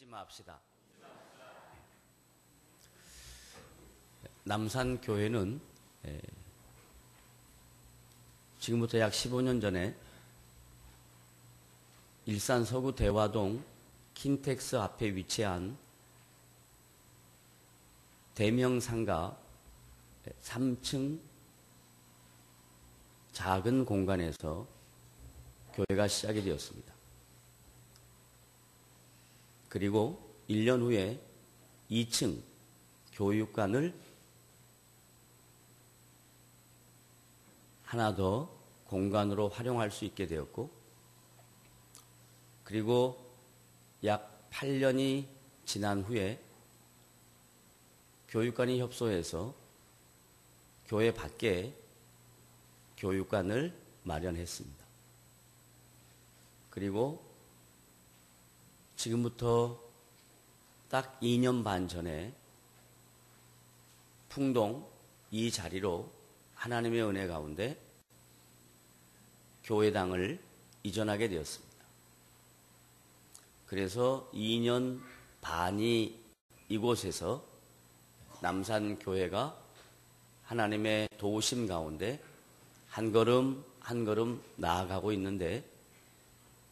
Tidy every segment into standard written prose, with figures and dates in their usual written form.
잊지 맙시다. 남산교회는 지금부터 약 15년 전에 일산 서구 대화동 킨텍스 앞에 위치한 대명상가 3층 작은 공간에서 교회가 시작이 되었습니다. 그리고 1년 후에 2층 교육관을 하나 더 공간으로 활용할 수 있게 되었고, 그리고 약 8년이 지난 후에 교육관이 협소해서 교회 밖에 교육관을 마련했습니다. 그리고 지금부터 딱 2년 반 전에 풍동 이 자리로 하나님의 은혜 가운데 교회당을 이전하게 되었습니다. 그래서 2년 반이 이곳에서 남산교회가 하나님의 도우심 가운데 한 걸음 한 걸음 나아가고 있는데,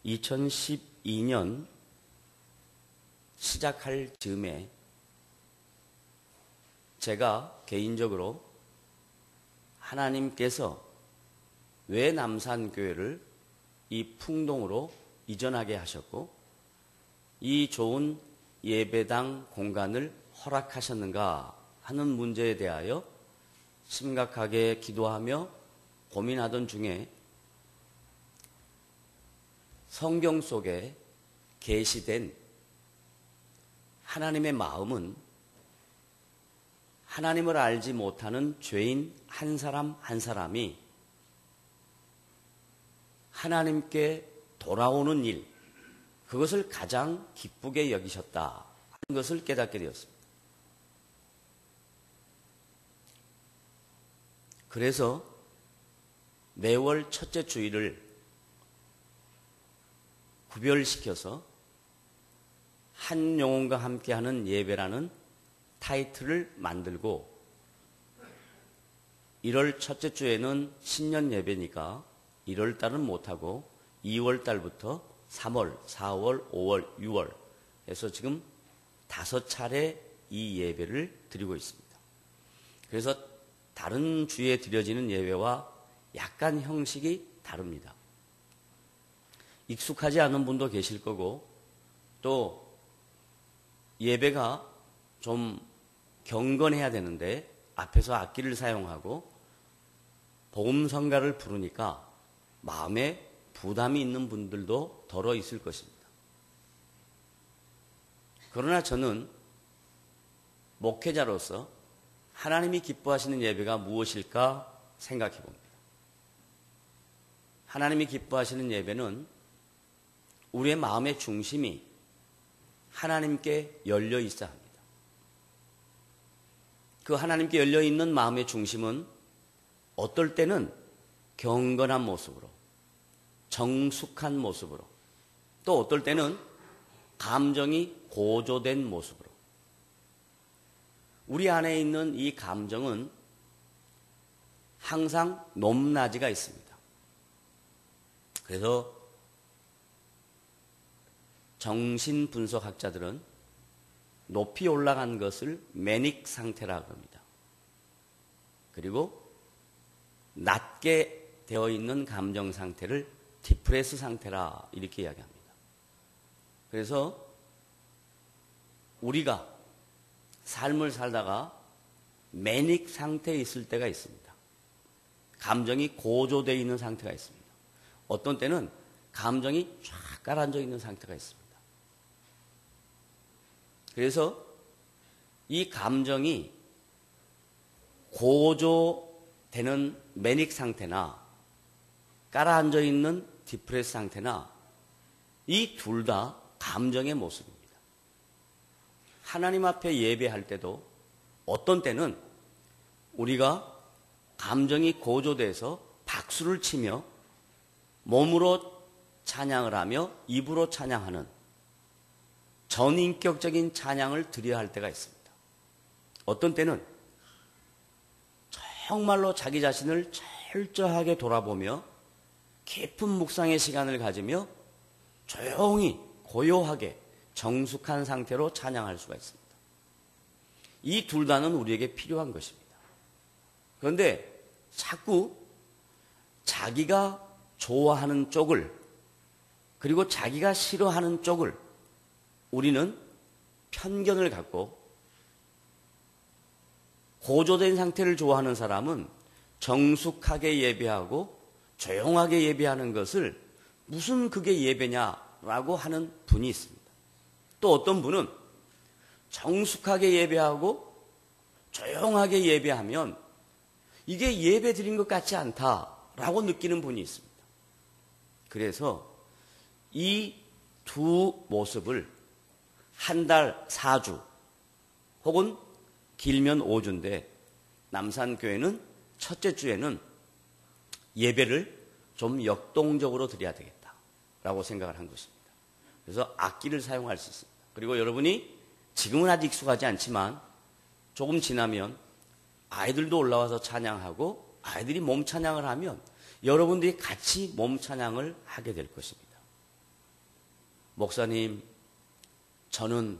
2012년 시작할 즈음에 제가 개인적으로 하나님께서 왜 남산교회를 이 풍동으로 이전하게 하셨고 이 좋은 예배당 공간을 허락하셨는가 하는 문제에 대하여 심각하게 기도하며 고민하던 중에 성경 속에 계시된 하나님의 마음은 하나님을 알지 못하는 죄인 한 사람 한 사람이 하나님께 돌아오는 일, 그것을 가장 기쁘게 여기셨다 하는 것을 깨닫게 되었습니다. 그래서 매월 첫째 주일을 구별시켜서 한 영혼과 함께하는 예배라는 타이틀을 만들고, 1월 첫째 주에는 신년 예배니까 1월 달은 못하고 2월 달부터 3월, 4월, 5월, 6월 해서 지금 5차례 이 예배를 드리고 있습니다. 그래서 다른 주에 드려지는 예배와 약간 형식이 다릅니다. 익숙하지 않은 분도 계실 거고, 또 예배가 좀 경건해야 되는데 앞에서 악기를 사용하고 복음성가를 부르니까 마음에 부담이 있는 분들도 덜어 있을 것입니다. 그러나 저는 목회자로서 하나님이 기뻐하시는 예배가 무엇일까 생각해 봅니다. 하나님이 기뻐하시는 예배는 우리의 마음의 중심이 하나님께 열려 있어야 합니다. 그 하나님께 열려 있는 마음의 중심은 어떨 때는 경건한 모습으로, 정숙한 모습으로, 또 어떨 때는 감정이 고조된 모습으로, 우리 안에 있는 이 감정은 항상 높낮이가 있습니다. 그래서 정신분석학자들은 높이 올라간 것을 매닉 상태라고 합니다. 그리고 낮게 되어 있는 감정 상태를 디프레스 상태라 이렇게 이야기합니다. 그래서 우리가 삶을 살다가 매닉 상태에 있을 때가 있습니다. 감정이 고조되어 있는 상태가 있습니다. 어떤 때는 감정이 쫙 가라앉아 있는 상태가 있습니다. 그래서 이 감정이 고조되는 매닉 상태나 깔아앉아 있는 디프레스 상태나 이 둘 다 감정의 모습입니다. 하나님 앞에 예배할 때도 어떤 때는 우리가 감정이 고조돼서 박수를 치며 몸으로 찬양을 하며 입으로 찬양하는 전인격적인 찬양을 드려야 할 때가 있습니다. 어떤 때는 정말로 자기 자신을 철저하게 돌아보며 깊은 묵상의 시간을 가지며 조용히 고요하게 정숙한 상태로 찬양할 수가 있습니다. 이 둘 다는 우리에게 필요한 것입니다. 그런데 자꾸 자기가 좋아하는 쪽을 그리고 자기가 싫어하는 쪽을 우리는 편견을 갖고 고조된 상태를 좋아하는 사람은 정숙하게 예배하고 조용하게 예배하는 것을 무슨 그게 예배냐라고 하는 분이 있습니다. 또 어떤 분은 정숙하게 예배하고 조용하게 예배하면 이게 예배 드린 것 같지 않다라고 느끼는 분이 있습니다. 그래서 이 두 모습을 한 달 4주 혹은 길면 5주인데 남산교회는 첫째 주에는 예배를 좀 역동적으로 드려야 되겠다라고 생각을 한 것입니다. 그래서 악기를 사용할 수 있습니다. 그리고 여러분이 지금은 아직 익숙하지 않지만 조금 지나면 아이들도 올라와서 찬양하고 아이들이 몸 찬양을 하면 여러분들이 같이 몸 찬양을 하게 될 것입니다. 목사님, 저는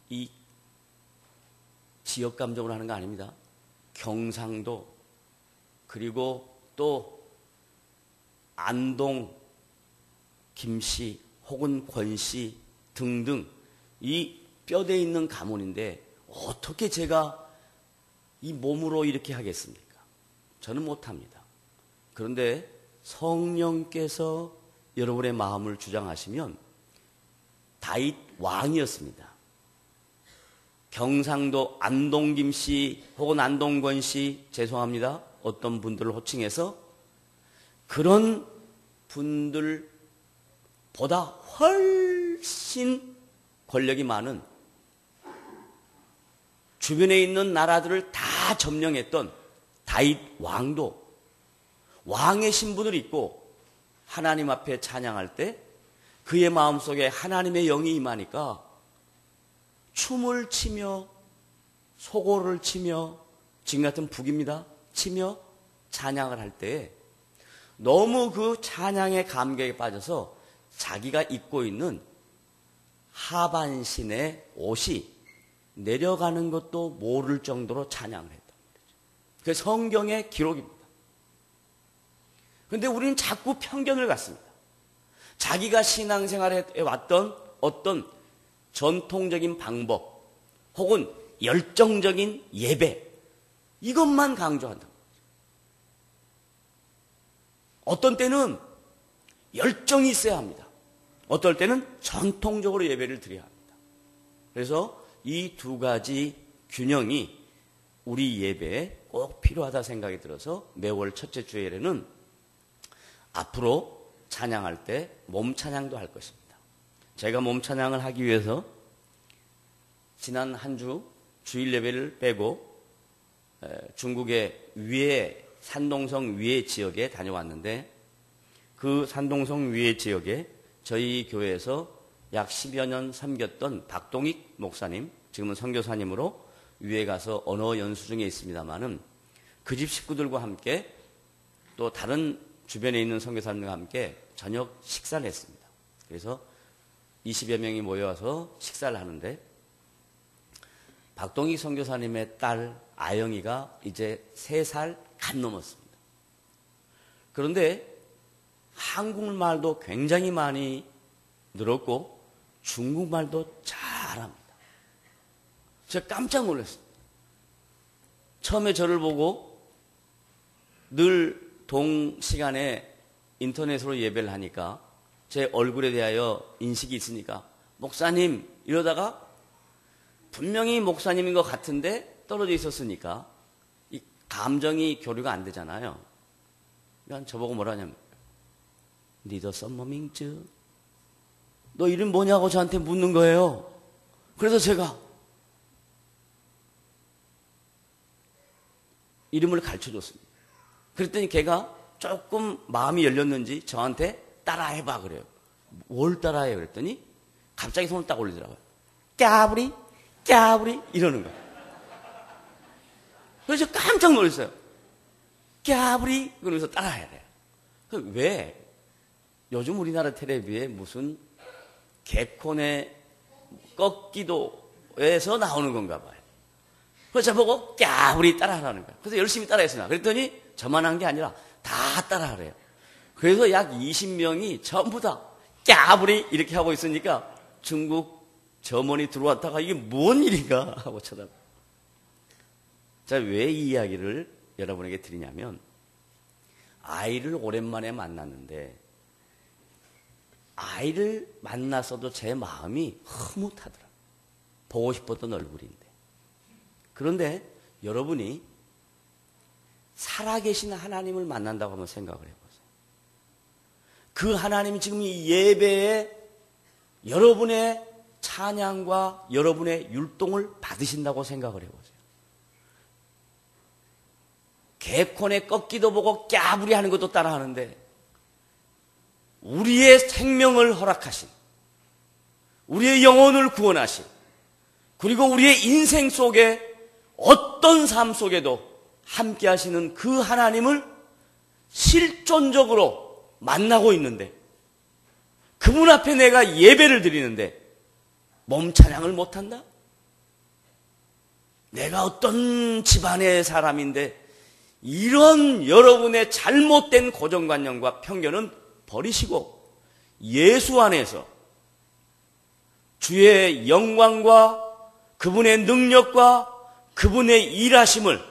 이 지역 감정으로 하는 거 아닙니다. 경상도 그리고 또 안동, 김씨 혹은 권씨 등등 이 뼈대 있는 가문인데 어떻게 제가 이 몸으로 이렇게 하겠습니까? 저는 못합니다. 그런데 성령께서 여러분의 마음을 주장하시면 다윗 왕이었습니다. 경상도 안동김씨 혹은 안동권씨 죄송합니다. 어떤 분들을 호칭해서 그런 분들보다 훨씬 권력이 많은 주변에 있는 나라들을 다 점령했던 다윗 왕도 왕의 신분을 입고 하나님 앞에 찬양할 때 그의 마음속에 하나님의 영이 임하니까 춤을 치며 소고를 치며 지금 같은 북입니다. 치며 찬양을 할 때 너무 그 찬양의 감격에 빠져서 자기가 입고 있는 하반신의 옷이 내려가는 것도 모를 정도로 찬양을 했다. 그게 성경의 기록입니다. 그런데 우리는 자꾸 편견을 갖습니다. 자기가 신앙생활에 왔던 어떤 전통적인 방법 혹은 열정적인 예배 이것만 강조한다. 어떤 때는 열정이 있어야 합니다. 어떨 때는 전통적으로 예배를 드려야 합니다. 그래서 이 두 가지 균형이 우리 예배에 꼭 필요하다 생각이 들어서 매월 첫째 주일에는 앞으로 찬양할 때 몸 찬양도 할 것입니다. 제가 몸 찬양을 하기 위해서 지난 한 주 주일 예배를 빼고 중국의 위에 산동성 위에 지역에 다녀왔는데 그 산동성 위에 지역에 저희 교회에서 약 10여 년 섬겼던 박동익 목사님, 지금은 선교사님으로 위에 가서 언어 연수 중에 있습니다만은 그 집 식구들과 함께 또 다른 주변에 있는 선교사님과 함께 저녁 식사를 했습니다. 그래서 20여 명이 모여서 식사를 하는데 박동익 선교사님의 딸 아영이가 이제 3살 갓 넘었습니다. 그런데 한국말도 굉장히 많이 늘었고 중국말도 잘합니다. 제가 깜짝 놀랐습니다. 처음에 저를 보고 늘 동시간에 인터넷으로 예배를 하니까 제 얼굴에 대하여 인식이 있으니까 목사님 이러다가 분명히 목사님인 것 같은데 떨어져 있었으니까 이 감정이 교류가 안 되잖아요. 그러니까 저보고 뭐라 하냐면 니더 썸머밍즈 너 이름 뭐냐고 저한테 묻는 거예요. 그래서 제가 이름을 가르쳐줬습니다. 그랬더니 걔가 조금 마음이 열렸는지 저한테 따라해봐 그래요. 뭘 따라해 그랬더니 갑자기 손을 딱 올리더라고요. 까불이, 까불이 이러는 거예요. 그래서 깜짝 놀랐어요. 까불이 그러면서 따라해야 돼요. 왜? 요즘 우리나라 텔레비에 무슨 개콘의 꺾기도에서 나오는 건가 봐요. 그래서 저보고 까불이 따라하라는 거예요. 그래서 열심히 따라했어요. 그랬더니 저만 한 게 아니라 다 따라하래요. 그래서 약 20명이 전부 다 까불이 이렇게 하고 있으니까 중국 점원이 들어왔다가 이게 뭔 일인가 하고 쳐다봐요. 자, 왜 이 이야기를 여러분에게 드리냐면 아이를 오랜만에 만났는데 아이를 만났어도 제 마음이 흐뭇하더라고요. 보고 싶었던 얼굴인데. 그런데 여러분이 살아계신 하나님을 만난다고 한번 생각을 해보세요. 그 하나님이 지금 이 예배에 여러분의 찬양과 여러분의 율동을 받으신다고 생각을 해보세요. 개콘의 꺾기도 보고 까불이 하는 것도 따라하는데 우리의 생명을 허락하신, 우리의 영혼을 구원하신, 그리고 우리의 인생 속에 어떤 삶 속에도 함께 하시는 그 하나님을 실존적으로 만나고 있는데 그분 앞에 내가 예배를 드리는데 몸 찬양을 못한다? 내가 어떤 집안의 사람인데 이런 여러분의 잘못된 고정관념과 편견은 버리시고 예수 안에서 주의 영광과 그분의 능력과 그분의 일하심을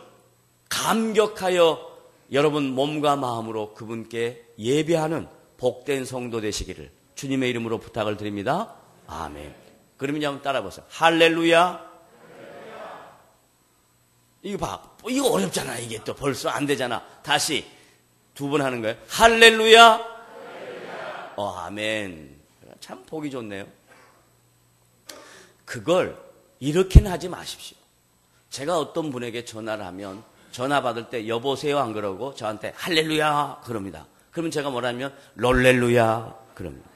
감격하여 여러분 몸과 마음으로 그분께 예배하는 복된 성도 되시기를 주님의 이름으로 부탁을 드립니다. 아멘. 그러면 이제 한번 따라 보세요. 할렐루야. 이거 봐. 이거 어렵잖아. 이게 또 벌써 안 되잖아. 다시 두 번 하는 거예요. 할렐루야. 아멘. 참 보기 좋네요. 그걸 이렇게는 하지 마십시오. 제가 어떤 분에게 전화를 하면 전화 받을 때 여보세요 안 그러고 저한테 할렐루야 그럽니다. 그러면 제가 뭐라면 롤렐루야 그럽니다.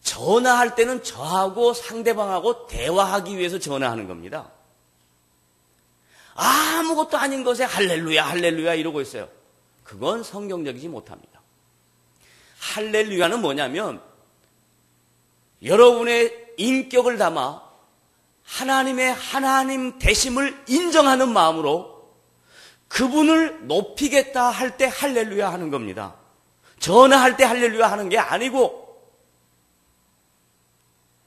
전화할 때는 저하고 상대방하고 대화하기 위해서 전화하는 겁니다. 아무것도 아닌 것에 할렐루야 할렐루야 이러고 있어요. 그건 성경적이지 못합니다. 할렐루야는 뭐냐면 여러분의 인격을 담아 하나님의 하나님 되심을 인정하는 마음으로 그분을 높이겠다 할 때 할렐루야 하는 겁니다. 전화할 때 할렐루야 하는 게 아니고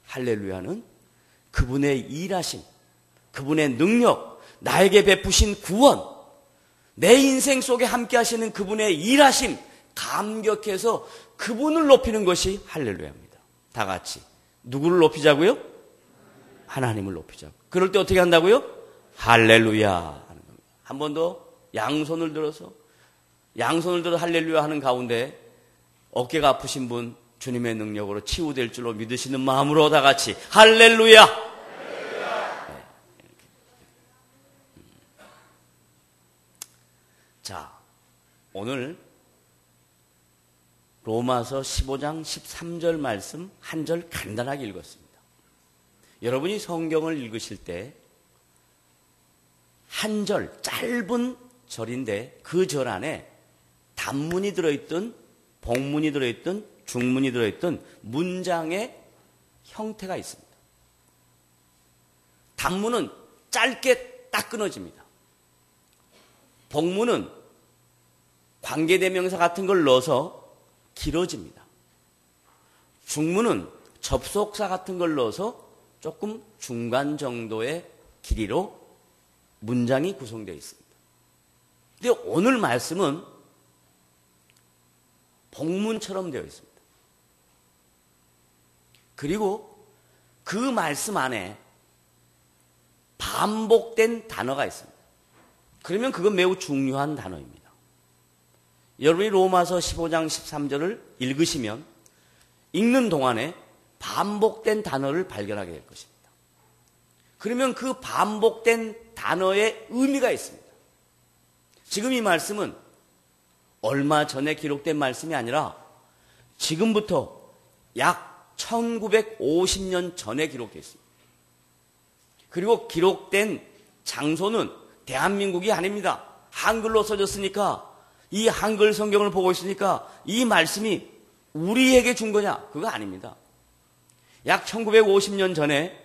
할렐루야는 그분의 일하심, 그분의 능력, 나에게 베푸신 구원, 내 인생 속에 함께 하시는 그분의 일하심 감격해서 그분을 높이는 것이 할렐루야입니다. 다 같이 누구를 높이자고요? 하나님을 높이자고. 그럴 때 어떻게 한다고요? 할렐루야 하는 겁니다. 한 번 더 양손을 들어서 할렐루야 하는 가운데 어깨가 아프신 분 주님의 능력으로 치유될 줄로 믿으시는 마음으로 다 같이 할렐루야. 네. 자, 오늘 로마서 15장 13절 말씀 한 절 간단하게 읽었습니다. 여러분이 성경을 읽으실 때 한 절, 짧은 절인데 그 절 안에 단문이 들어있든 복문이 들어있든 중문이 들어있든 문장의 형태가 있습니다. 단문은 짧게 딱 끊어집니다. 복문은 관계대명사 같은 걸 넣어서 길어집니다. 중문은 접속사 같은 걸 넣어서 조금 중간 정도의 길이로 문장이 구성되어 있습니다. 근데 오늘 말씀은 복문처럼 되어 있습니다. 그리고 그 말씀 안에 반복된 단어가 있습니다. 그러면 그건 매우 중요한 단어입니다. 여러분이 로마서 15장 13절을 읽으시면 읽는 동안에 반복된 단어를 발견하게 될 것입니다. 그러면 그 반복된 단어의 의미가 있습니다. 지금 이 말씀은 얼마 전에 기록된 말씀이 아니라 지금부터 약 1950년 전에 기록되어 있습니다. 그리고 기록된 장소는 대한민국이 아닙니다. 한글로 써졌으니까, 이 한글 성경을 보고 있으니까 이 말씀이 우리에게 준 거냐? 그거 아닙니다. 약 1950년 전에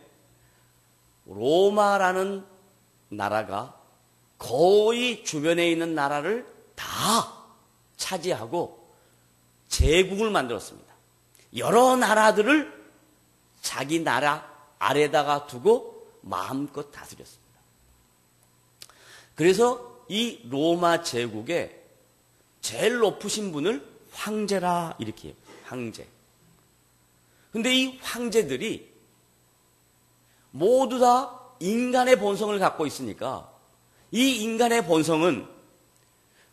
로마라는 나라가 거의 주변에 있는 나라를 다 차지하고 제국을 만들었습니다. 여러 나라들을 자기 나라 아래다가 두고 마음껏 다스렸습니다. 그래서 이 로마 제국의 제일 높으신 분을 황제라 이렇게 해요. 황제. 근데 이 황제들이 모두 다 인간의 본성을 갖고 있으니까 이 인간의 본성은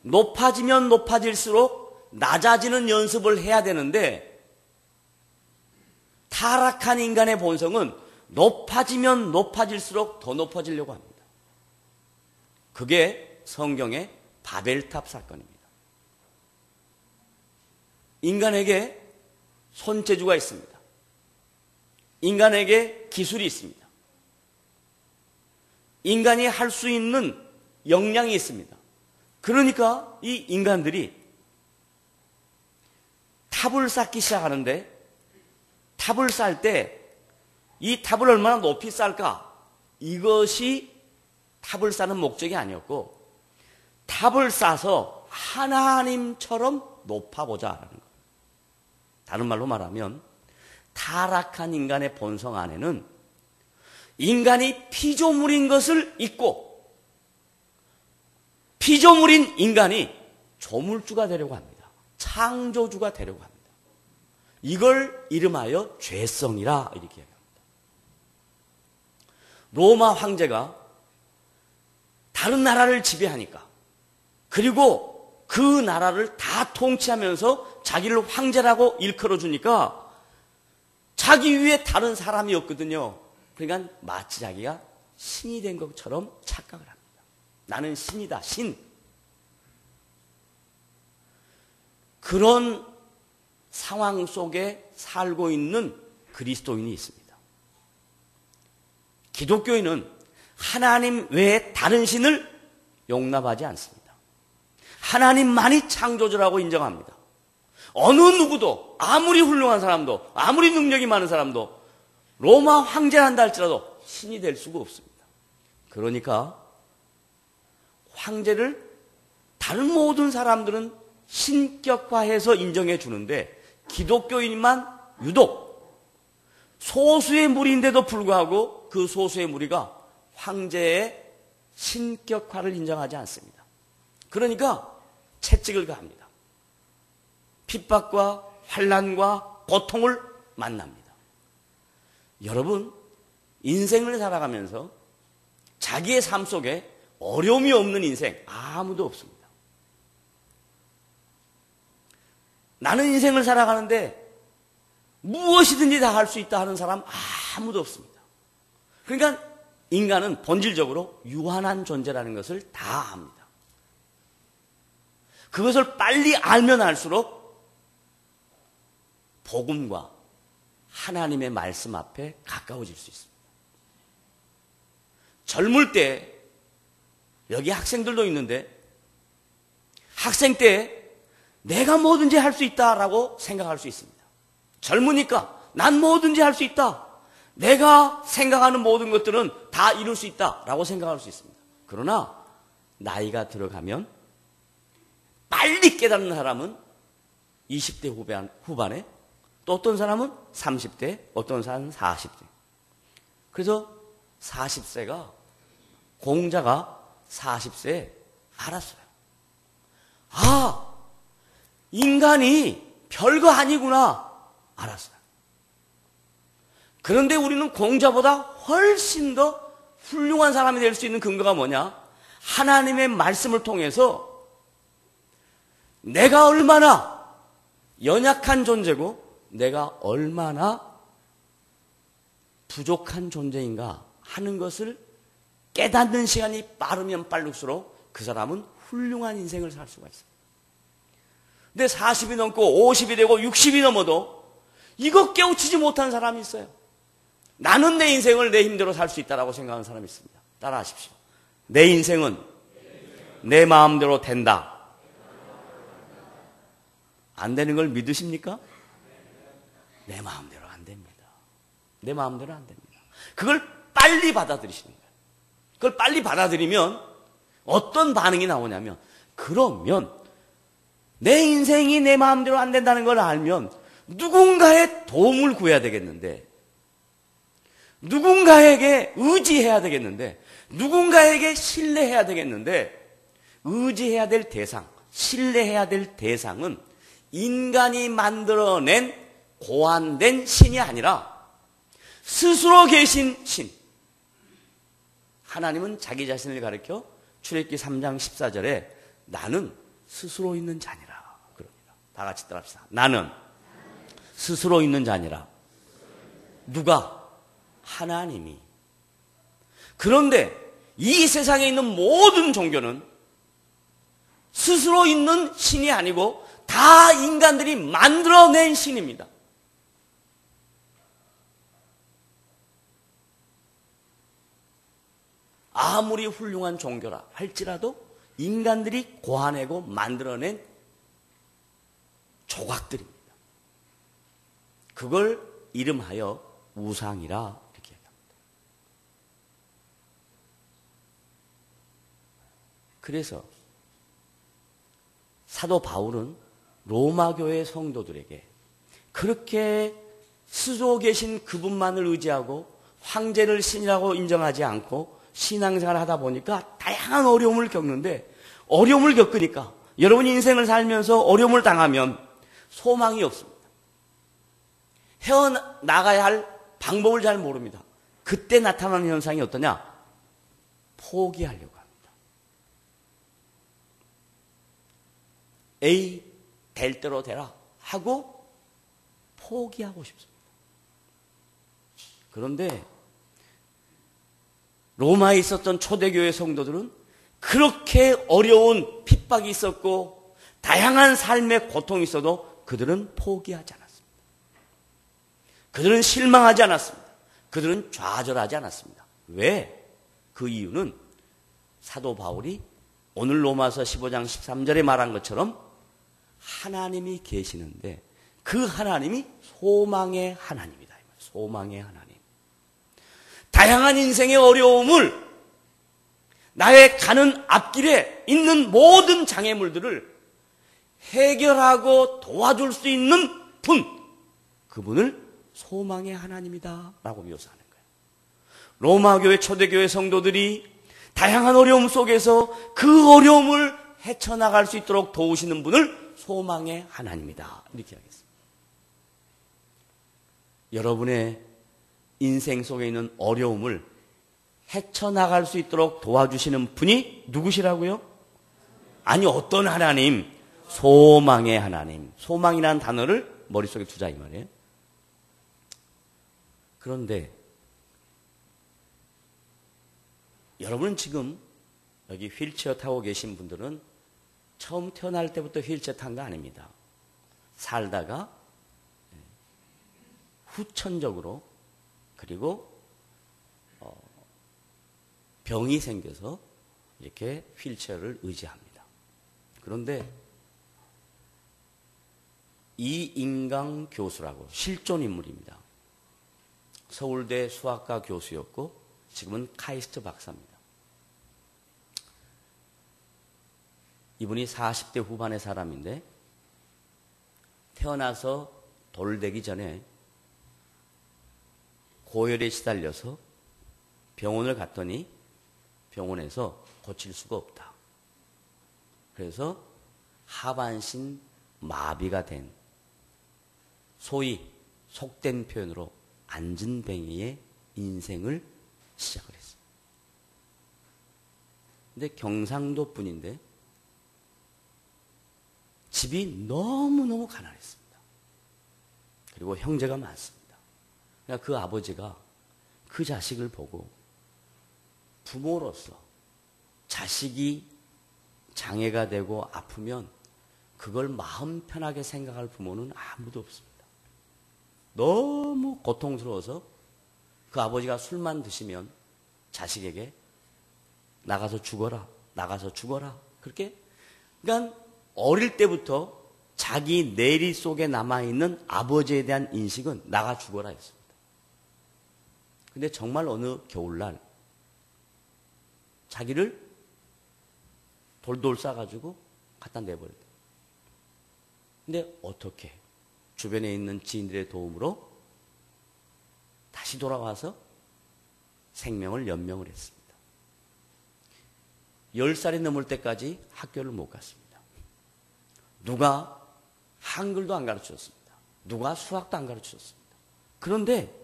높아지면 높아질수록 낮아지는 연습을 해야 되는데, 타락한 인간의 본성은 높아지면 높아질수록 더 높아지려고 합니다. 그게 성경의 바벨탑 사건입니다. 인간에게 손재주가 있습니다. 인간에게 기술이 있습니다. 인간이 할 수 있는 역량이 있습니다. 그러니까 이 인간들이 탑을 쌓기 시작하는데, 탑을 쌓을 때 이 탑을 얼마나 높이 쌓을까? 이것이 탑을 쌓는 목적이 아니었고, 탑을 쌓아서 하나님처럼 높아보자라는 거예요. 다른 말로 말하면 타락한 인간의 본성 안에는 인간이 피조물인 것을 잊고 피조물인 인간이 조물주가 되려고 합니다. 창조주가 되려고 합니다. 이걸 이름하여 죄성이라 이렇게 얘기합니다. 로마 황제가 다른 나라를 지배하니까, 그리고 그 나라를 다 통치하면서 자기를 황제라고 일컬어주니까 자기 위에 다른 사람이 없거든요. 그러니까 마치 자기가 신이 된 것처럼 착각을 합니다. 나는 신이다, 신. 그런 상황 속에 살고 있는 그리스도인이 있습니다. 기독교인은 하나님 외에 다른 신을 용납하지 않습니다. 하나님만이 창조주라고 인정합니다. 어느 누구도, 아무리 훌륭한 사람도, 아무리 능력이 많은 사람도 로마 황제란다 할지라도 신이 될 수가 없습니다. 그러니까 황제를 다른 모든 사람들은 신격화해서 인정해 주는데, 기독교인만 유독 소수의 무리인데도 불구하고 그 소수의 무리가 황제의 신격화를 인정하지 않습니다. 그러니까 채찍을 가합니다. 핍박과 환난과 고통을 만납니다. 여러분, 인생을 살아가면서 자기의 삶 속에 어려움이 없는 인생 아무도 없습니다. 나는 인생을 살아가는데 무엇이든지 다 할 수 있다 하는 사람 아무도 없습니다. 그러니까 인간은 본질적으로 유한한 존재라는 것을 다 압니다. 그것을 빨리 알면 알수록 복음과 하나님의 말씀 앞에 가까워질 수 있습니다. 젊을 때, 여기 학생들도 있는데, 학생 때 내가 뭐든지 할 수 있다라고 생각할 수 있습니다. 젊으니까 난 뭐든지 할 수 있다. 내가 생각하는 모든 것들은 다 이룰 수 있다라고 생각할 수 있습니다. 그러나 나이가 들어가면 빨리 깨닫는 사람은 20대 후반에, 또 어떤 사람은 30대, 어떤 사람은 40대. 그래서 40세가, 공자가 40세에 알았어요. 아, 인간이 별거 아니구나 알았어요. 그런데 우리는 공자보다 훨씬 더 훌륭한 사람이 될 수 있는 근거가 뭐냐? 하나님의 말씀을 통해서 내가 얼마나 연약한 존재고 내가 얼마나 부족한 존재인가 하는 것을 깨닫는 시간이 빠르면 빠를수록 그 사람은 훌륭한 인생을 살 수가 있어요. 근데 40이 넘고 50이 되고 60이 넘어도 이거 깨우치지 못한 사람이 있어요. 나는 내 인생을 내 힘대로 살 수 있다라고 생각하는 사람이 있습니다. 따라하십시오. 내 인생은 내 마음대로 된다. 안 되는 걸 믿으십니까? 내 마음대로 안 됩니다. 내 마음대로 안 됩니다. 그걸 빨리 받아들이시는 거예요. 그걸 빨리 받아들이면 어떤 반응이 나오냐면, 그러면 내 인생이 내 마음대로 안 된다는 걸 알면 누군가의 도움을 구해야 되겠는데, 누군가에게 의지해야 되겠는데, 누군가에게 신뢰해야 되겠는데, 의지해야 될 대상, 신뢰해야 될 대상은 인간이 만들어낸 고안된 신이 아니라 스스로 계신 신. 하나님은 자기 자신을 가리켜 출애굽기 3장 14절에 나는 스스로 있는 자니라 그럽니다. 다 같이 따라합시다. 나는 스스로 있는 자니라. 누가? 하나님이. 그런데 이 세상에 있는 모든 종교는 스스로 있는 신이 아니고 다 인간들이 만들어낸 신입니다. 아무리 훌륭한 종교라 할지라도 인간들이 고안하고 만들어낸 조각들입니다. 그걸 이름하여 우상이라 이렇게 얘기합니다. 그래서 사도 바울은 로마 교회 성도들에게 그렇게 스스로 계신 그분만을 의지하고 황제를 신이라고 인정하지 않고 신앙생활을 하다 보니까 다양한 어려움을 겪는데, 어려움을 겪으니까 여러분이 인생을 살면서 어려움을 당하면 소망이 없습니다. 헤어나가야 할 방법을 잘 모릅니다. 그때 나타나는 현상이 어떠냐? 포기하려고 합니다. A 될 대로 되라 하고 포기하고 싶습니다. 그런데 로마에 있었던 초대교회 성도들은 그렇게 어려운 핍박이 있었고 다양한 삶의 고통이 있어도 그들은 포기하지 않았습니다. 그들은 실망하지 않았습니다. 그들은 좌절하지 않았습니다. 왜? 그 이유는 사도 바울이 오늘 로마서 15장 13절에 말한 것처럼 하나님이 계시는데 그 하나님이 소망의 하나님이다. 소망의 하나님. 다양한 인생의 어려움을, 나의 가는 앞길에 있는 모든 장애물들을 해결하고 도와줄 수 있는 분, 그분을 소망의 하나님이다 라고 묘사하는 거예요. 로마교회 초대교회 성도들이 다양한 어려움 속에서 그 어려움을 헤쳐나갈 수 있도록 도우시는 분을 소망의 하나님이다 이렇게 하겠습니다. 여러분의 인생 속에 있는 어려움을 헤쳐나갈 수 있도록 도와주시는 분이 누구시라고요? 아니, 어떤 하나님? 소망의 하나님. 소망이라는 단어를 머릿속에 두자 이 말이에요. 그런데 여러분 지금 여기 휠체어 타고 계신 분들은 처음 태어날 때부터 휠체어 탄 거 아닙니다. 살다가 후천적으로 그리고 병이 생겨서 이렇게 휠체어를 의지합니다. 그런데 이인강 교수라고 실존 인물입니다. 서울대 수학과 교수였고 지금은 카이스트 박사입니다. 이분이 40대 후반의 사람인데 태어나서 돌되기 전에 고열에 시달려서 병원을 갔더니 병원에서 고칠 수가 없다. 그래서 하반신 마비가 된, 소위 속된 표현으로 안진뱅이의 인생을 시작을 했어요. 근데 경상도 분인데 집이 너무너무 가난했습니다. 그리고 형제가 많습니다. 그러니까 그 아버지가 그 자식을 보고 부모로서 자식이 장애가 되고 아프면 그걸 마음 편하게 생각할 부모는 아무도 없습니다. 너무 고통스러워서 그 아버지가 술만 드시면 자식에게 나가서 죽어라, 나가서 죽어라. 그렇게. 그러니까 어릴 때부터 자기 내리 속에 남아있는 아버지에 대한 인식은 나가 죽어라 였습니다. 근데 정말 어느 겨울날 자기를 돌돌 싸가지고 갖다 내버렸대요. 근데 어떻게 주변에 있는 지인들의 도움으로 다시 돌아와서 생명을 연명을 했습니다. 10살이 넘을 때까지 학교를 못 갔습니다. 누가 한글도 안 가르쳐줬습니다. 누가 수학도 안 가르쳐줬습니다. 그런데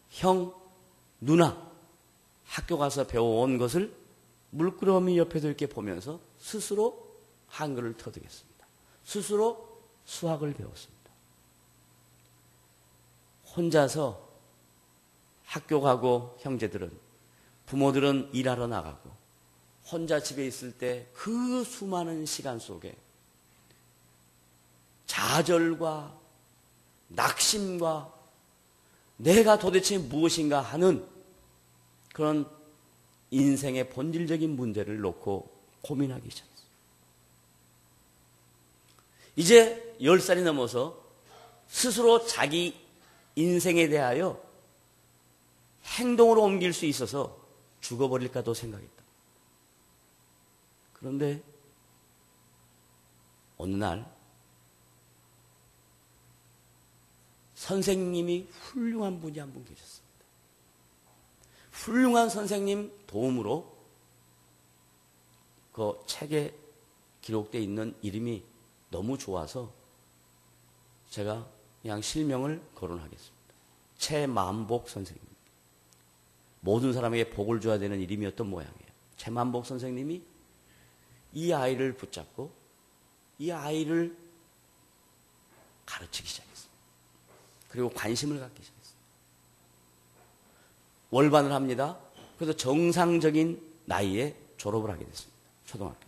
형, 누나 학교 가서 배워온 것을 물끄러미 옆에서 이렇게 보면서 스스로 한글을 터득했습니다. 스스로 수학을 배웠습니다. 혼자서 학교 가고 형제들은, 부모들은 일하러 나가고 혼자 집에 있을 때 그 수많은 시간 속에 좌절과 낙심과 내가 도대체 무엇인가 하는 그런 인생의 본질적인 문제를 놓고 고민하기 시작했어요. 이제 10살이 넘어서 스스로 자기 인생에 대하여 행동으로 옮길 수 있어서 죽어버릴까도 생각했다. 그런데 어느 날 선생님이 훌륭한 분이 한 분 계셨습니다. 훌륭한 선생님 도움으로 그 책에 기록되어 있는 이름이 너무 좋아서 제가 그냥 실명을 거론하겠습니다. 최만복 선생님. 모든 사람에게 복을 줘야 되는 이름이었던 모양이에요. 최만복 선생님이 이 아이를 붙잡고 이 아이를 가르치기 시작했습니다. 그리고 관심을 갖기 시작했습니다. 월반을 합니다. 그래서 정상적인 나이에 졸업을 하게 됐습니다. 초등학교를.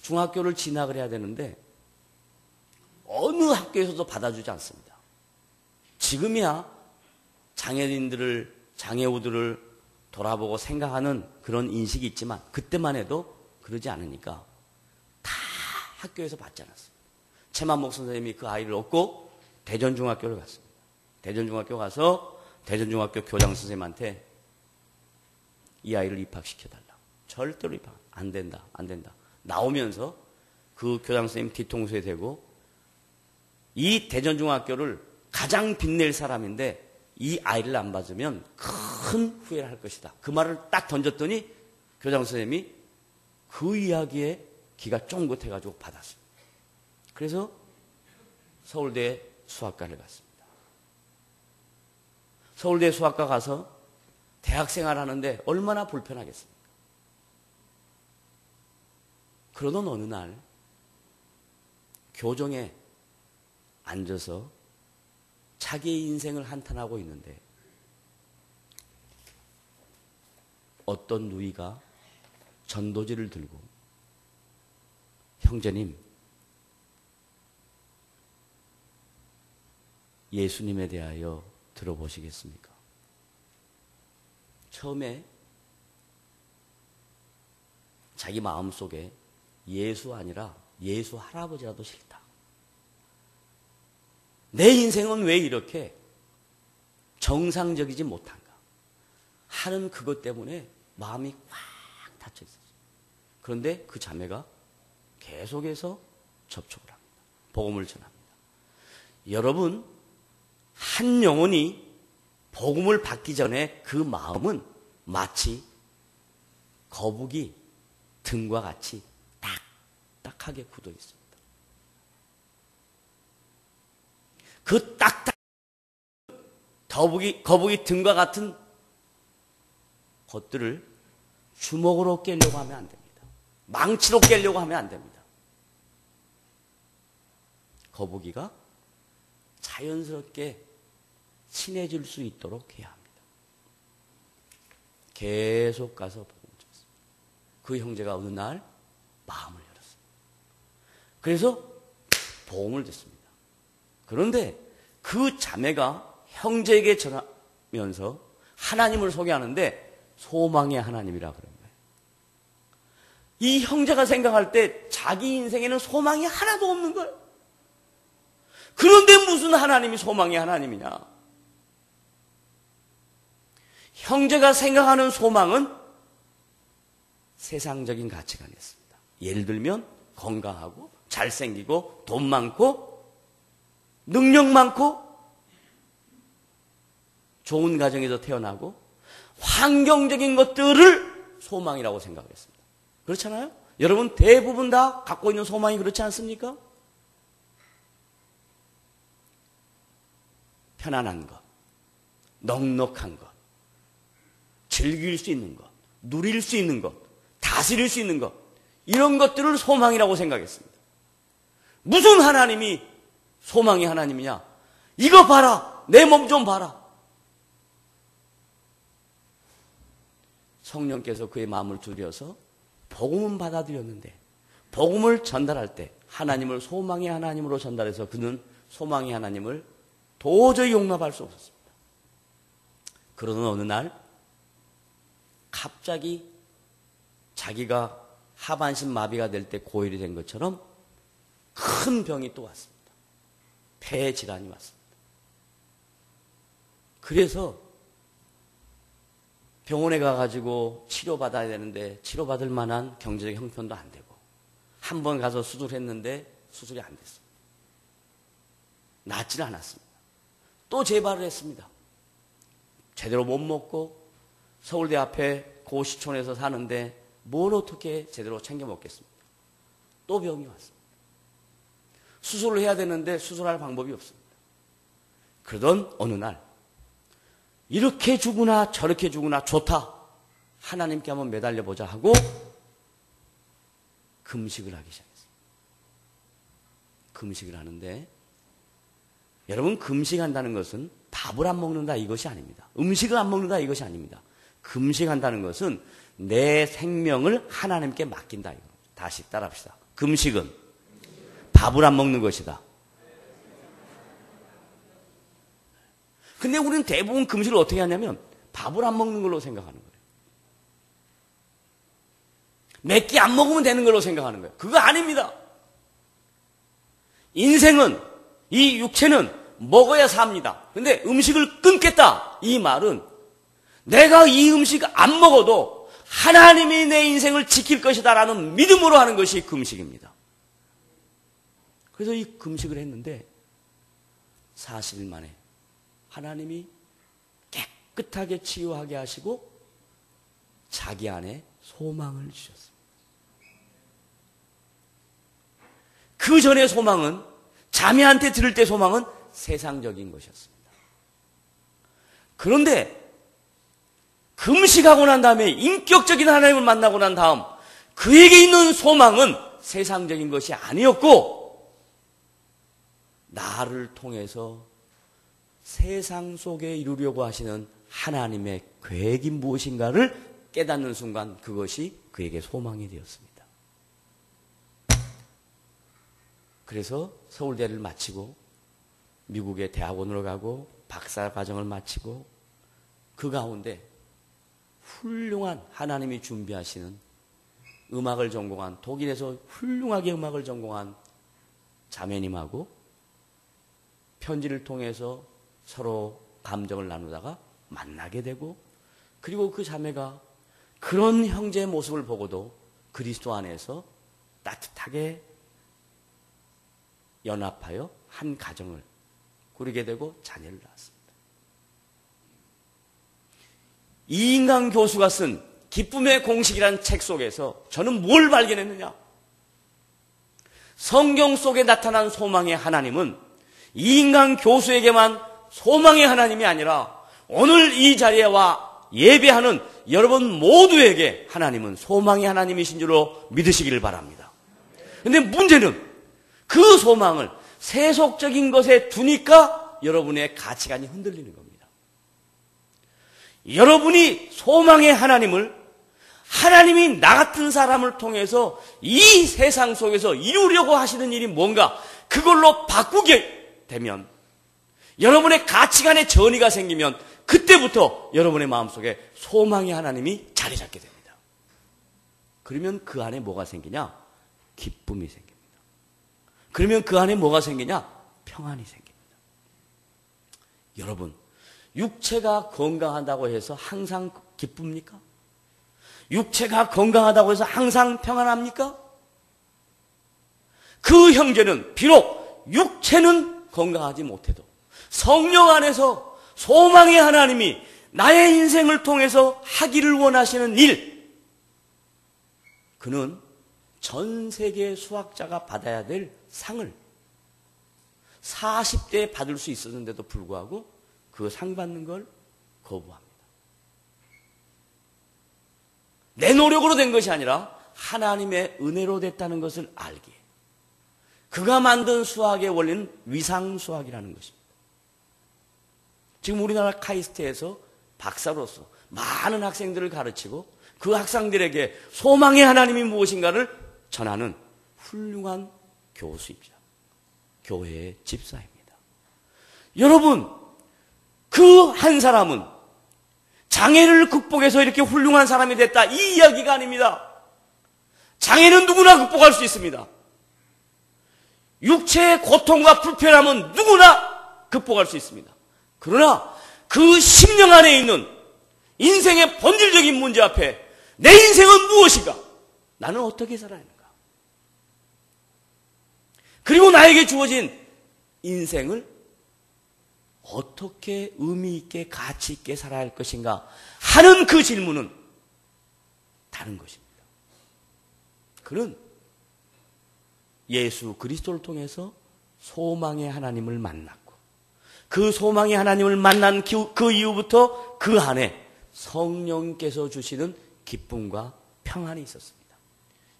중학교를 진학을 해야 되는데 어느 학교에서도 받아주지 않습니다. 지금이야 장애인들을, 장애우들을 돌아보고 생각하는 그런 인식이 있지만 그때만 해도 그러지 않으니까 다 학교에서 받지 않았습니다. 최만복 선생님이 그 아이를 얻고 대전중학교를 갔습니다. 대전중학교 가서 대전중학교 교장 선생님한테 이 아이를 입학시켜달라. 절대로 입학 안 된다. 안 된다. 나오면서 그 교장 선생님 뒤통수에 대고 이 대전중학교를 가장 빛낼 사람인데 이 아이를 안 받으면 큰 후회를 할 것이다. 그 말을 딱 던졌더니 교장 선생님이 그 이야기에 귀가 쫑긋해가지고 받았습니다. 그래서 서울대 수학과를 갔습니다. 서울대 수학과 가서 대학생활 하는데 얼마나 불편하겠습니까? 그러던 어느 날 교정에 앉아서 자기의 인생을 한탄하고 있는데 어떤 누이가 전도지를 들고 형제님, 예수님에 대하여 들어보시겠습니까? 처음에 자기 마음속에 예수 아니라 예수 할아버지라도 싫다. 내 인생은 왜 이렇게 정상적이지 못한가 하는 그것 때문에 마음이 꽉 닫혀 있었어요. 그런데 그 자매가 계속해서 접촉을 합니다. 복음을 전합니다. 여러분, 한 영혼이 복음을 받기 전에 그 마음은 마치 거북이 등과 같이 딱딱하게 굳어 있습니다. 그 딱딱 거북이 등과 같은 것들을 주먹으로 깨려고 하면 안 됩니다. 망치로 깨려고 하면 안 됩니다. 거북이가 자연스럽게 친해질 수 있도록 해야 합니다. 계속 가서 복음을 전했습니다. 그 형제가 어느 날 마음을 열었습니다. 그래서 복음을 듣습니다. 그런데 그 자매가 형제에게 전하면서 하나님을 소개하는데 소망의 하나님이라 그런 거예요. 이 형제가 생각할 때 자기 인생에는 소망이 하나도 없는 거예요. 그런데 무슨 하나님이 소망의 하나님이냐? 형제가 생각하는 소망은 세상적인 가치관이었습니다. 예를 들면 건강하고 잘생기고 돈 많고 능력 많고 좋은 가정에서 태어나고 환경적인 것들을 소망이라고 생각을 했습니다. 그렇잖아요? 여러분 대부분 다 갖고 있는 소망이 그렇지 않습니까? 편안한 것, 넉넉한 것, 즐길 수 있는 것, 누릴 수 있는 것, 다스릴 수 있는 것, 이런 것들을 소망이라고 생각했습니다. 무슨 하나님이 소망의 하나님이냐? 이거 봐라! 내 몸 좀 봐라! 성령께서 그의 마음을 두려서 복음은 받아들였는데 복음을 전달할 때 하나님을 소망의 하나님으로 전달해서 그는 소망의 하나님을 도저히 용납할 수 없었습니다. 그러던 어느 날 갑자기 자기가 하반신 마비가 될 때 고열이 된 것처럼 큰 병이 또 왔습니다. 폐 질환이 왔습니다. 그래서 병원에 가가지고 치료받아야 되는데 치료받을 만한 경제적 형편도 안 되고 한 번 가서 수술했는데 수술이 안 됐습니다. 낫지는 않았습니다. 또 재발을 했습니다. 제대로 못 먹고 서울대 앞에 고시촌에서 사는데 뭘 어떻게 제대로 챙겨 먹겠습니까? 또 병이 왔습니다. 수술을 해야 되는데 수술할 방법이 없습니다. 그러던 어느 날 이렇게 죽으나 저렇게 죽으나 좋다. 하나님께 한번 매달려보자 하고 금식을 하기 시작했습니다. 금식을 하는데 여러분 금식한다는 것은 밥을 안 먹는다 이것이 아닙니다. 음식을 안 먹는다 이것이 아닙니다. 금식한다는 것은 내 생명을 하나님께 맡긴다. 이거. 다시 따라합시다. 금식은 밥을 안 먹는 것이다. 근데 우리는 대부분 금식을 어떻게 하냐면 밥을 안 먹는 걸로 생각하는 거예요. 몇 끼 안 먹으면 되는 걸로 생각하는 거예요. 그거 아닙니다. 인생은 이 육체는 먹어야 삽니다. 근데 음식을 끊겠다. 이 말은 내가 이 음식 안 먹어도 하나님이 내 인생을 지킬 것이다라는 믿음으로 하는 것이 금식입니다. 그래서 이 금식을 했는데 40일 만에 하나님이 깨끗하게 치유하게 하시고 자기 안에 소망을 주셨습니다. 그 전의 소망은 자매한테 들을 때 소망은 세상적인 것이었습니다. 그런데 금식하고 난 다음에 인격적인 하나님을 만나고 난 다음 그에게 있는 소망은 세상적인 것이 아니었고 나를 통해서 세상 속에 이루려고 하시는 하나님의 계획이 무엇인가를 깨닫는 순간 그것이 그에게 소망이 되었습니다. 그래서 서울대를 마치고 미국의 대학원으로 가고 박사 과정을 마치고 그 가운데 훌륭한 하나님이 준비하시는 음악을 전공한 독일에서 훌륭하게 음악을 전공한 자매님하고 편지를 통해서 서로 감정을 나누다가 만나게 되고 그리고 그 자매가 그런 형제의 모습을 보고도 그리스도 안에서 따뜻하게 연합하여 한 가정을 꾸리게 되고 자녀를 낳았습니다. 이인강 교수가 쓴 기쁨의 공식이라는 책 속에서 저는 뭘 발견했느냐? 성경 속에 나타난 소망의 하나님은 이인강 교수에게만 소망의 하나님이 아니라 오늘 이 자리에 와 예배하는 여러분 모두에게 하나님은 소망의 하나님이신 줄로 믿으시기를 바랍니다. 그런데 문제는 그 소망을 세속적인 것에 두니까 여러분의 가치관이 흔들리는 겁니다. 여러분이 소망의 하나님을 하나님이 나 같은 사람을 통해서 이 세상 속에서 이루려고 하시는 일이 뭔가 그걸로 바꾸게 되면, 여러분의 가치관의 전이가 생기면 그때부터 여러분의 마음속에 소망의 하나님이 자리 잡게 됩니다. 그러면 그 안에 뭐가 생기냐? 기쁨이 생깁니다. 그러면 그 안에 뭐가 생기냐? 평안이 생깁니다. 여러분, 육체가 건강하다고 해서 항상 기쁩니까? 육체가 건강하다고 해서 항상 평안합니까? 그 형제는 비록 육체는 건강하지 못해도 성령 안에서 소망의 하나님이 나의 인생을 통해서 하기를 원하시는 일, 그는 전 세계 수학자가 받아야 될 상을 40대에 받을 수 있었는데도 불구하고 그 상 받는 걸 거부합니다. 내 노력으로 된 것이 아니라 하나님의 은혜로 됐다는 것을 알기에 그가 만든 수학의 원리는 위상수학이라는 것입니다. 지금 우리나라 카이스트에서 박사로서 많은 학생들을 가르치고 그 학생들에게 소망의 하나님이 무엇인가를 전하는 훌륭한 교수입니다. 교회의 집사입니다. 여러분, 그 한 사람은 장애를 극복해서 이렇게 훌륭한 사람이 됐다, 이 이야기가 아닙니다. 장애는 누구나 극복할 수 있습니다. 육체의 고통과 불편함은 누구나 극복할 수 있습니다. 그러나 그 심령 안에 있는 인생의 본질적인 문제 앞에 내 인생은 무엇인가? 나는 어떻게 살아야 하는가? 그리고 나에게 주어진 인생을 어떻게 의미 있게 가치 있게 살아야 할 것인가 하는 그 질문은 다른 것입니다. 그는 예수 그리스도를 통해서 소망의 하나님을 만났고 그 소망의 하나님을 만난 그 이후부터 그 안에 성령께서 주시는 기쁨과 평안이 있었습니다.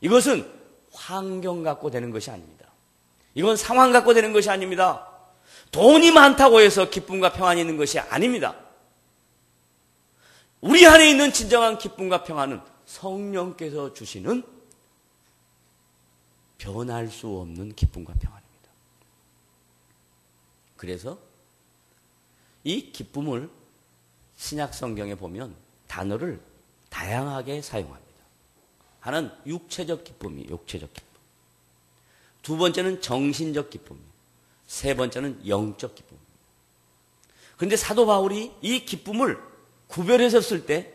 이것은 환경 갖고 되는 것이 아닙니다. 이건 상황 갖고 되는 것이 아닙니다. 돈이 많다고 해서 기쁨과 평안이 있는 것이 아닙니다. 우리 안에 있는 진정한 기쁨과 평안은 성령께서 주시는 변할 수 없는 기쁨과 평안입니다. 그래서 이 기쁨을 신약 성경에 보면 단어를 다양하게 사용합니다. 하나는 육체적 기쁨이에요. 육체적 기쁨. 두 번째는 정신적 기쁨이에요. 세 번째는 영적 기쁨입니다. 그런데 사도 바울이 이 기쁨을 구별해서 쓸 때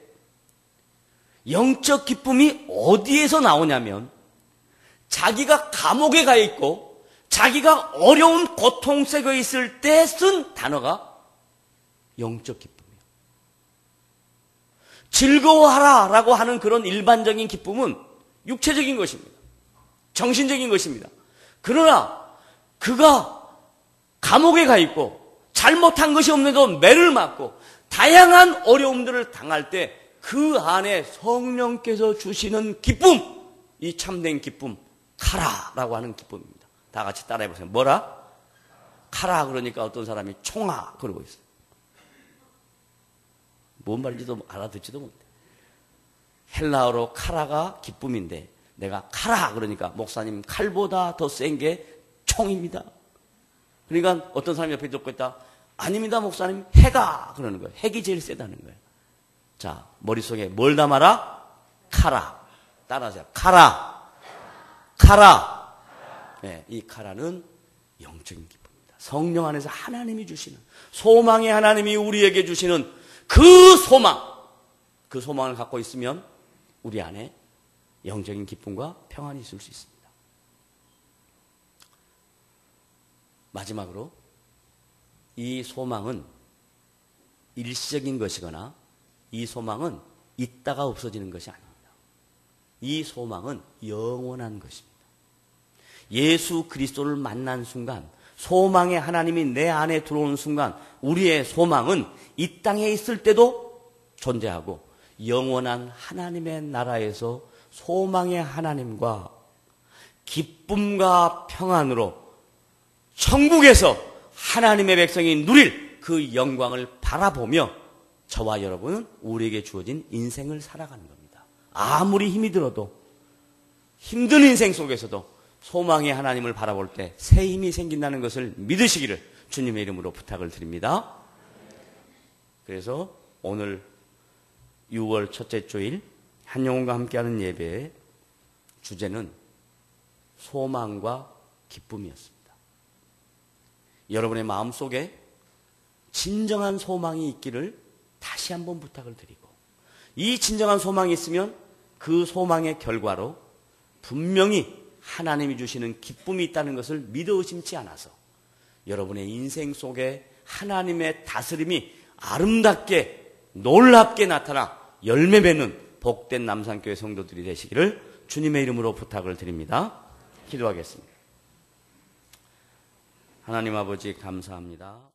영적 기쁨이 어디에서 나오냐면 자기가 감옥에 가 있고 자기가 어려운 고통 속에 있을 때 쓴 단어가 영적 기쁨이에요. 즐거워하라라고 하는 그런 일반적인 기쁨은 육체적인 것입니다. 정신적인 것입니다. 그러나 그가 감옥에 가 있고 잘못한 것이 없는데도 매를 맞고 다양한 어려움들을 당할 때 그 안에 성령께서 주시는 기쁨, 이 참된 기쁨, 카라라고 하는 기쁨입니다. 다 같이 따라해보세요. 뭐라? 카라 그러니까 어떤 사람이 총아 그러고 있어요. 뭔 말인지도 알아듣지도 못해. 헬라어로 카라가 기쁨인데 내가 카라 그러니까 목사님 칼보다 더 센 게 총입니다. 그러니까 어떤 사람이 옆에 듣고 있다. 아닙니다 목사님, 핵아 그러는 거예요. 핵이 제일 세다는 거예요. 자, 머릿속에 뭘 담아라? 카라. 따라하세요. 카라. 카라. 네, 이 카라는 영적인 기쁨입니다. 성령 안에서 하나님이 주시는 소망의 하나님이 우리에게 주시는 그 소망, 그 소망을 갖고 있으면 우리 안에 영적인 기쁨과 평안이 있을 수 있습니다. 마지막으로 이 소망은 일시적인 것이거나 이 소망은 있다가 없어지는 것이 아닙니다. 이 소망은 영원한 것입니다. 예수 그리스도를 만난 순간, 소망의 하나님이 내 안에 들어오는 순간 우리의 소망은 이 땅에 있을 때도 존재하고 영원한 하나님의 나라에서 소망의 하나님과 기쁨과 평안으로 천국에서 하나님의 백성이 누릴 그 영광을 바라보며 저와 여러분은 우리에게 주어진 인생을 살아가는 겁니다. 아무리 힘이 들어도 힘든 인생 속에서도 소망의 하나님을 바라볼 때 새 힘이 생긴다는 것을 믿으시기를 주님의 이름으로 부탁을 드립니다. 그래서 오늘 6월 첫째 주일 한영혼과 함께하는 예배의 주제는 소망과 기쁨이었습니다. 여러분의 마음속에 진정한 소망이 있기를 다시 한번 부탁을 드리고, 이 진정한 소망이 있으면 그 소망의 결과로 분명히 하나님이 주시는 기쁨이 있다는 것을 믿어 의심치 않아서 여러분의 인생 속에 하나님의 다스림이 아름답게 놀랍게 나타나 열매 맺는 복된 남산교회 성도들이 되시기를 주님의 이름으로 부탁을 드립니다. 기도하겠습니다. 하나님 아버지 감사합니다.